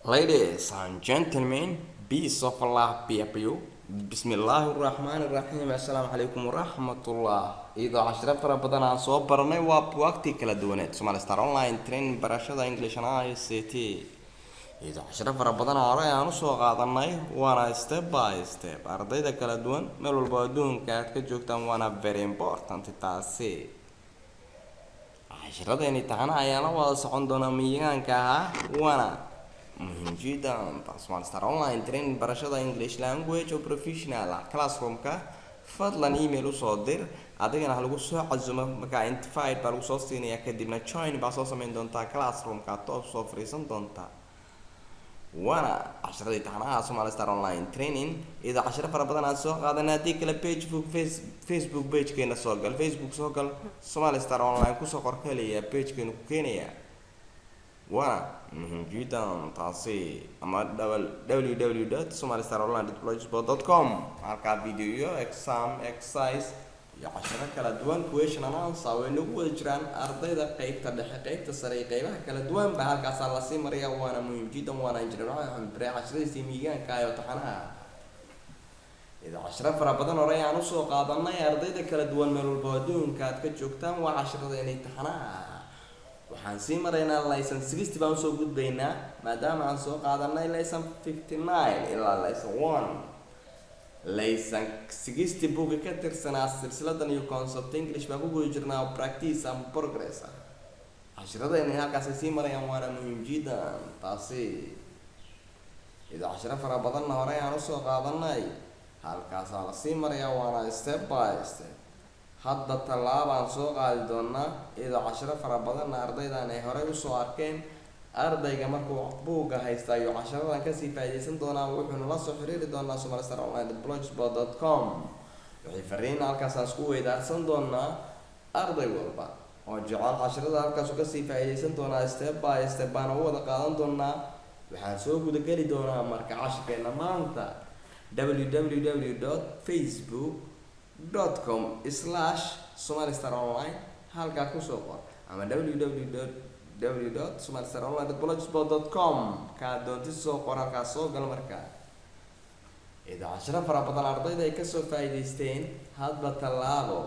Ladies and gentlemen, peace of Allah be upon you. Bismillahirrahmanirrahim. Assalamu alaikum warahmatullah. Idoo cashiro fara badan aan soo baranay waa buugagtii kala duwaneed Somali Star Online Training barashada English and ICT. Idoo cashiro fara badan hore aan u soo qaadanay waana step by step. Ardayda kala duwan meel walba adduunka aad ka joogtaan waana very important taasi. Cashiradeenii taxana ayaa la wada socon doona miyigaanka ahaa waana muhiim jiddan Somali Star Online Training barashada English language oo professional classroom-ka fadlan email u soo dir adigana ha lagu soo casumo marka invite baa lagu soo siinayaa kadibna join baa soo samayn doontaa classroom-ka toos soo fariisan doontaa waana cashiradii taxanaha Somali Star Online Training ida cashiro fara badan aan soo qaadanay haddii kale Facebook page-keena soo gal Somali Star Online ku soo qor kaliya page-keena ku keenaya waana muhiim jiddan taasi ama www.somalistaronline.blogspot.com halkaa video exam exercise iyo cashiro kala duwan question and answer way nagu wada jiraan ardayda qaybta dhexe qaybta sare iyo qaybaha kala duwan baa halkaas la sii mariyaa waana muhiim jiddan waana injineer waxaan baray casharadiisii miyigaanka iyo taxanaha ida cashiro fara badan hore aan u soo qaadanay ardayda kala duwan meel walba adduunka aad ka joogtaan waa casharadeenii taxanaha waxaan sii maraynaa lesson 60 baan soo gudbaynaa maadaama aan soo qaadanay lesson 59 ilaa lesson 1 lesson 60 buuga ka tirsanaa silsiladan iyo concept English baan ku guda jirnaa practice and progress cashiradeenii halkaas sii marayaan waana muhiim jiddan taasi ida cashiro fara badan hore aan u soo qaadanay halkaas la sii marayaa waana step by step hadda tallaabaan soo qaadi doonaa iyadoo cashiro fara badan ardaydan ay horey usoo arkeen ardayga markuu buugga haysta iyo cashiradan kasii faa'iidaysan doonaa wuxuuna la soo xiriiri doonaa somalistaronline.blogspot.com wixii fariin halkaas aan isku weydaarsan doonaa arday walba oo jecel cashirada halkaas kasii faa'iidaysan doonaa step by step baan u wada qaadan doonaa waxaan soo gudageli doonaa marka cashirkeena maanta www.facebook.com/somalistaronline halkaa kusoo qor ama www.somalistaronline.blogspot.com kaa doonti soo qor halkaas soo gal markaa ida cashiro fara badan ardayda ay kasoo faa'iidaysteen hadba tallaabo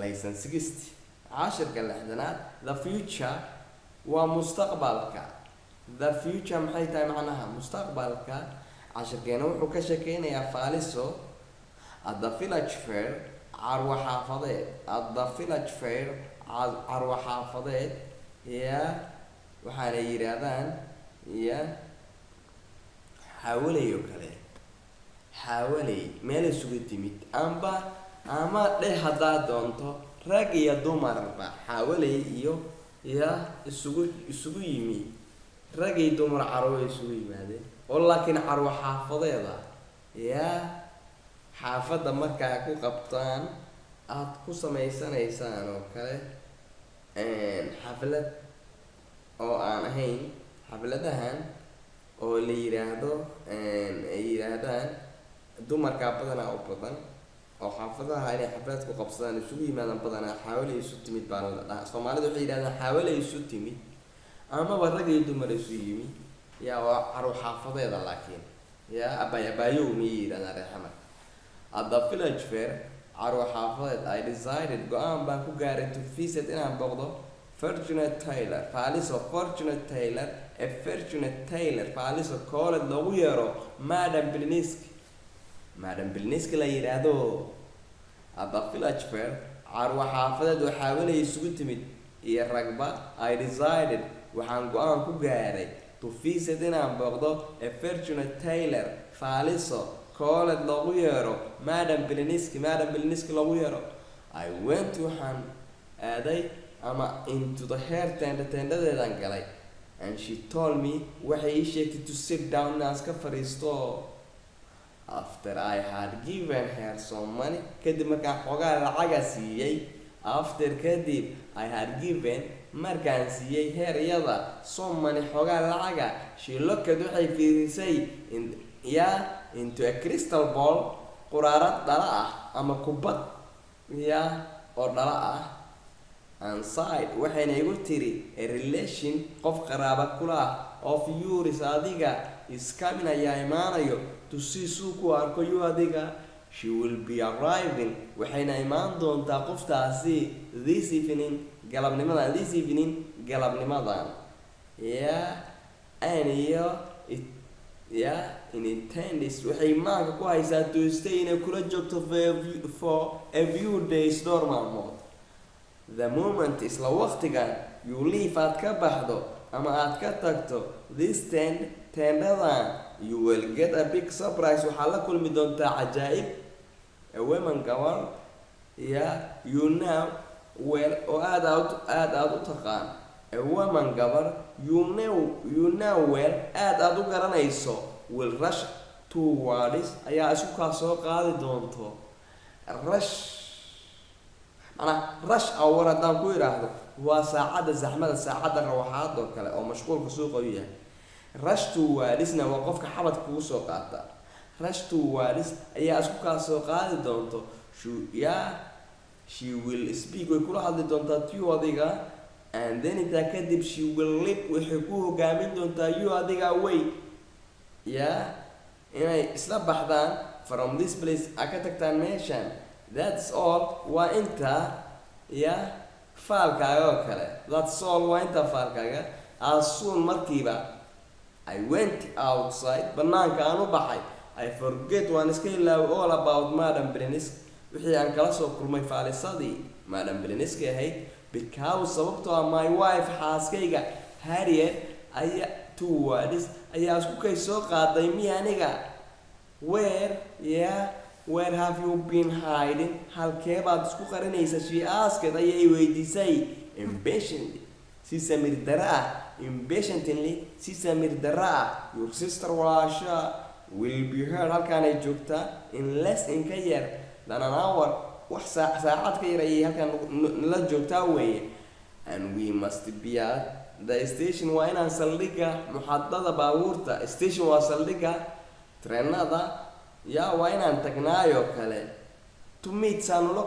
lesson 60 cashirka lixdanaad the future waa mustaqbalka the future maxay tahay macnaha mustaqbalka cashirkeena wuxuu ka sheekeynayaa faaliso at the village fair carwo xaafadeed at the village fair carwo xaafadeed waxaana yiraahdaan xawalay oo kale xawalay meel isugu timid ama dheh haddaa doonto rag iyo dumarba xawalay iyo isugu yimi rag iyo dumar carwo isugu yimaadeen oo laakiin carwo xaafadeeda xaafadda markaa ku qabtaan aad ku samaysanaysaan oo kale xaflad oo aan ahayn xafladahan oo la yiraahdo ay yiraahdaan dumarka badanaa u badan oo xaafadaha inay xaflad ku qabsadaan isugu yimaadaan badanaa xawalay isu timid baan la dhahaa Soomaalidu waxay yiraahdaan xawalay isu timid ama rag iyo dumar isu yimi waa carwo xaafadeeda laakiin abayo ma yiraahdaan reexama at the village fair carwo xaafadeed I decided go-aan baan ku gaaray to visit inaan booqdo Fortunate Taylor faaliso kooled loogu yeero Madam Bilniski la yiraahdo at the village fair carwo xaafadeed waxaa walay isugu timid iyo ragba I decided waxaan go-aan ku gaaray to visit inaan booqdo Fortunate Taylor faaliso kooled loogu yeero Madam Bilniski loogu yeero I went waxaan aaday ama into the hair tendadeedan galay and she told me waxay ii sheegtay to sit down inaan iska fadhiisto after I had given her some money kadib markaan xoogaa lacaga siiyey markaan siiyey heeryada some money xoogaa lacaga she looked waxay fiirisay into a crystal ball quraarad dhala ah ama kubad oo dhala ah and side waxayna igu tiri a relation qof qaraaba kula of yours adiga is coming ayaa imaanayo to see suu ku arko you adiga. She will be arriving waxayna imaan doontaa qoftaasi this evening galabnimadan and in intends waxay maanka ku haysaa to stay inay kula joogto for a few days dhowr maalmood. The moment isla waqtigan you leave aad ka baxdo ama aad ka tagto this tendadan you will get a big surprise waxaa la kulmi doontaa cajaa'ib. A woman gabar you know well oo aad u taqaan. A woman gabar you know well aad u garanayso will rush towards ayaa isku kaa soo qaadi doonto. rush hour haddaan ku idhaahdo waa saacadda zaxmada saacadda rawaxaad oo kale oo mashquulka suuqa u yahay. rush towardsna waa qofka xabadka kugu soo qaata. rush towards ayaa isku kaa soo qaadi doonto. She will speak way kula hadli doontaa to you adiga and then intaa kadib she will lead waxay ku hogaamin doontaa you adiga way inay isla baxdaan from this place a ka tagtaan meeshan. That's all waa inta faalkaaga oo kale. That's all waa inta faalkaaga. As soon markiiba I went outside banaanka aan u baxay I forget waan iska ilaawi all about Madam Berenice wixii aan kala soo kulmay faalisadii Madam Berenice ahayd because sababtoo ah my wife xaaskayga Harriet ayaa towards ayaa isku kay soo qaaday mi aniga. Where have you been hiding? Halkee baad isku qarinaysa? She asked ayay weydiisay impatiently si samir daraa your sister walaasha will be heard halkaan ay joogtaa in less in ka yar than an hour wax saacad ka yar ayay halkaan la joogtaa weeye. And we must be at the station waa inaan saldhigga muxadada baabuurta. Station waa saldhigga treenada waa inaan tagnaayo kale to meet saan ula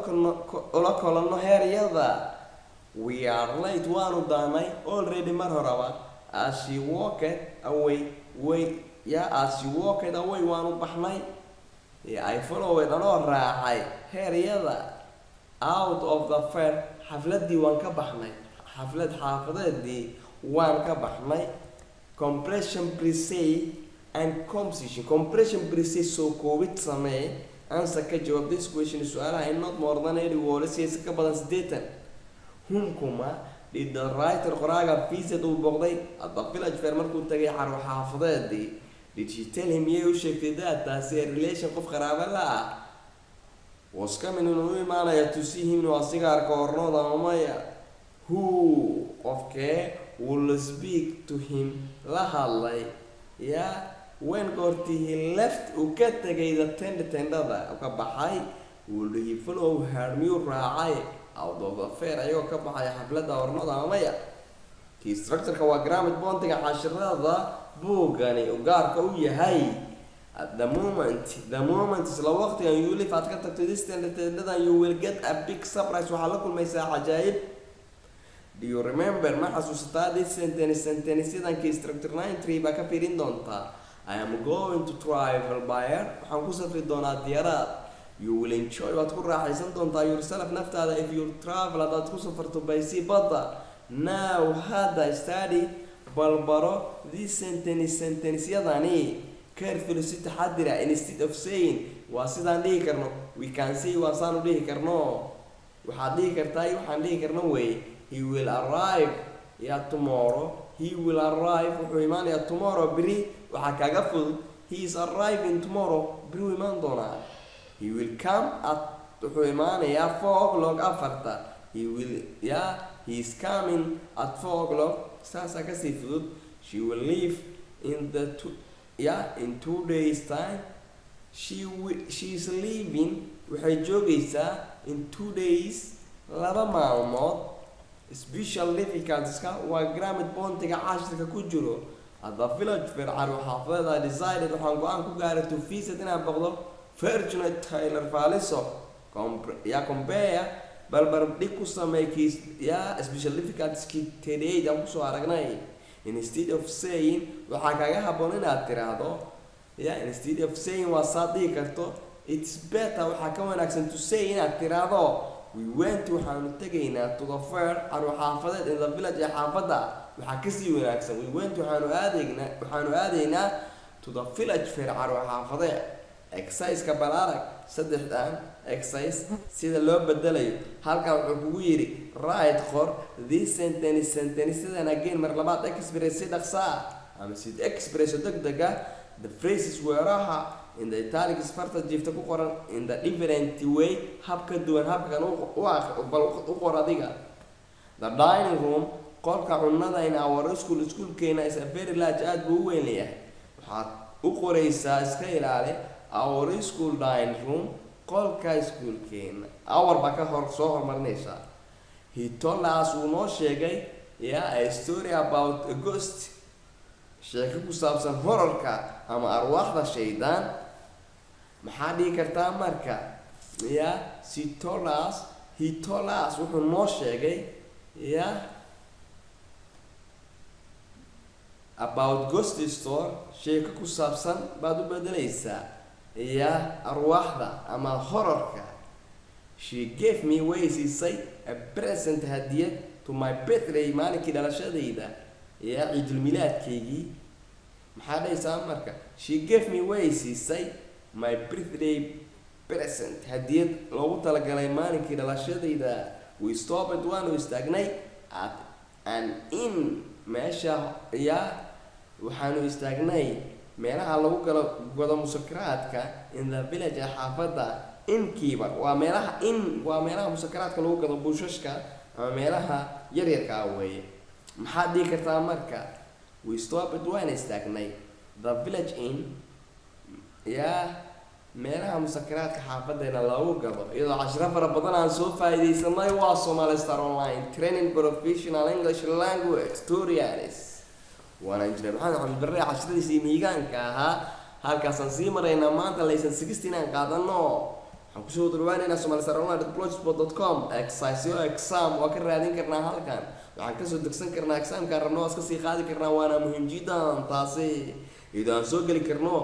kulanno heeryada. We are late waanu daanay already mar horaba. As she walked away waanu baxnay. I followed anoo raacay heeryada out of the fair xafladii waan ka baxnay. xaafadeedii waan ka baxnay. Compression pre-say and composition. Compression pre-say soo koobid samee. Answer ka jawaab this question su'aalaha in not more than 80 words si ka badan 80. Kuma did the writer qoraaga visit uu booqday at the village fair markuu tagay xaafadeedii. Did she tell him you sheegtay taasi relation qof qaraabo la ah was coming inuu imaanaya to see him inuu asiga arko ornooda maya. Who will speak to him la hadlay when he left uu ka tagay the tendada ka baxay will he follow her miyuu raacay out of the fair ayuu ka baxay xafladda ornooda maya. Key structure-ka waa grammar bontiga casharada buugani u gaarka u yahay. At the moment isla waqtigan you leave aad ka tagto this tendada you will get a big surprise waxaa la kulmaysaa cajaa'ib. Do you remember ma xasuusataa this sentence yadan key structure 9 baa ka fiirin doontaa. I am going to travel by air waxaan ku safri doonaa diyaarad. You will enjoy waad ku raaxaysan doontaa yourself naftaada if you travel hadaad ku safarto by sea badda. Now hadda study balbaro this sentence yadani carefully si taxadira instead of saying waa sidaan dhihi karno we can say waa saan u dhihi karno waxaad dhihi kartaa waxaan dhihi karno way he will arrive tomorrow. He will arrive wuxuu imaanayaa tomorrow beri waxaa kaga fudud he is arriving tomorrow beri wuu imaan doonaa. He will come at wuxuu imaanayaa 4 o'clock afarta. He is coming at 4 o'clock saasaa kasii fudud. She will leave in 2 days time. She is leaving waxay joogaysaa in 2 days 2 maalmood. Special difficulties-ka waa grammar bontiga cashirka ku jiro. At the village fair xaafadeeda decided waxaan go-aan ku gaaray to visit inaan boqdo Virginia Taylor Faaliso compare balbar dhig ku sameey special difficulties-kii today aan kusoo aragnay. instead of saying waxaa kaga habboon inaad tiraahdo instead of saying waa saad dhihi karto it's better waxaa ka wanaagsan to say inaad tiraahdo we went waxaanu tegaynaa to the fair carwo xaafadeed in the village ee xaafadda waxaa kasii wanaagsan we went waxaanu aadaynaa to the village fair carwo xaafadeed exercise-ka balaarak saddexdan exercise sida loo bedelayo halkan wuxuu kugu yidhi write qor this sentencedan again mar labaad express si dhaqsa ah ama si express degdeg ah the phrases weeraha in the italics farta jiifta ku qoran in the different way hab ka duwan habkan u qor adiga the dining room qolka cunnada in our schoolkeena is a very large aad buu u weyn yahay waxaad u qoraysaa iska ilaali our school dining room qolka schoolkeena our baa ka soo hormarinaysaa he told us uu noo sheegay a story about a ghost sheeko ku saabsan horarka ama arwaaxda shaydaan maxaa dhihi kartaa marka he told us wuxuu noo sheegay about ghost story sheeko ku saabsan baad u bedelaysaa arwaaxda ama horarka she gave me way siisay a present hadiyad to my birthday maalinkii dhalashadayda ciidul milaadkaygii maxaa dhahaysaa marka she gave me way siisay my birthday present hadiyad loogu talagalay maalinkii dhalashadayda we stopped waanu istaagnay at an inn meesha waxaanu istaagnay meelaha lagu gado musakaraadka in the village ee xaafadda inkiiba waa meelaha musakaraadka lagu gado buushashka ama meelaha yaryarka ah weeye maxaad dhihi kartaa marka we stopped waan istaagnay the village inn meelaha musakaraadka xaafadeena lagu gado iyadoo cashiro fara badan aan soo faa'iidaysanay waa Somali Star Online Training Professional English Language Tutorials waana injineer maxamed barre casharadiisii miigaanka ahaa halkaasaan sii maraynaa maanta laysan 16 aan qaadano waxaan kusoo durwaanaynaa somalistaronline.blogspot.com exam waa ka raadin karnaa halkan waxaan kasoo degsan karnaa examka rabno iska sii qaadi karnaa waana muhiim jiddan taasi idaan soo gali karno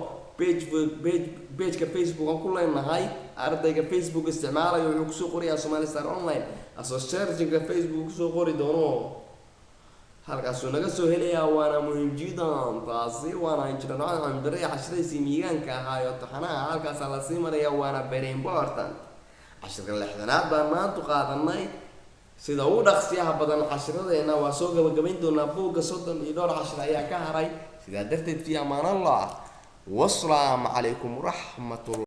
page-ka Facebook aan ku leenahay ardayga Facebook isticmaalayo wuxuu kusoo qorayaa Somali Star Online asoo searching-ka Facebook kusoo qori doono halkaasuu naga soo helayaa waana muhiim jiddan taasi waana injineer maxamed barre casharadiisii miigaanka ahaa iyo taxanaha halkaasaa la sii maraya waana very important cashirka 6aad baan maanta qaadanay sida uu dhaqsiyaha badan cashiradeena waa soo gabagabayn doonaa buugga 30 iyo dhowr cashir ayaa ka haray sidaa darteed fi amaan Allah والسلام عليكم ورحمة الله.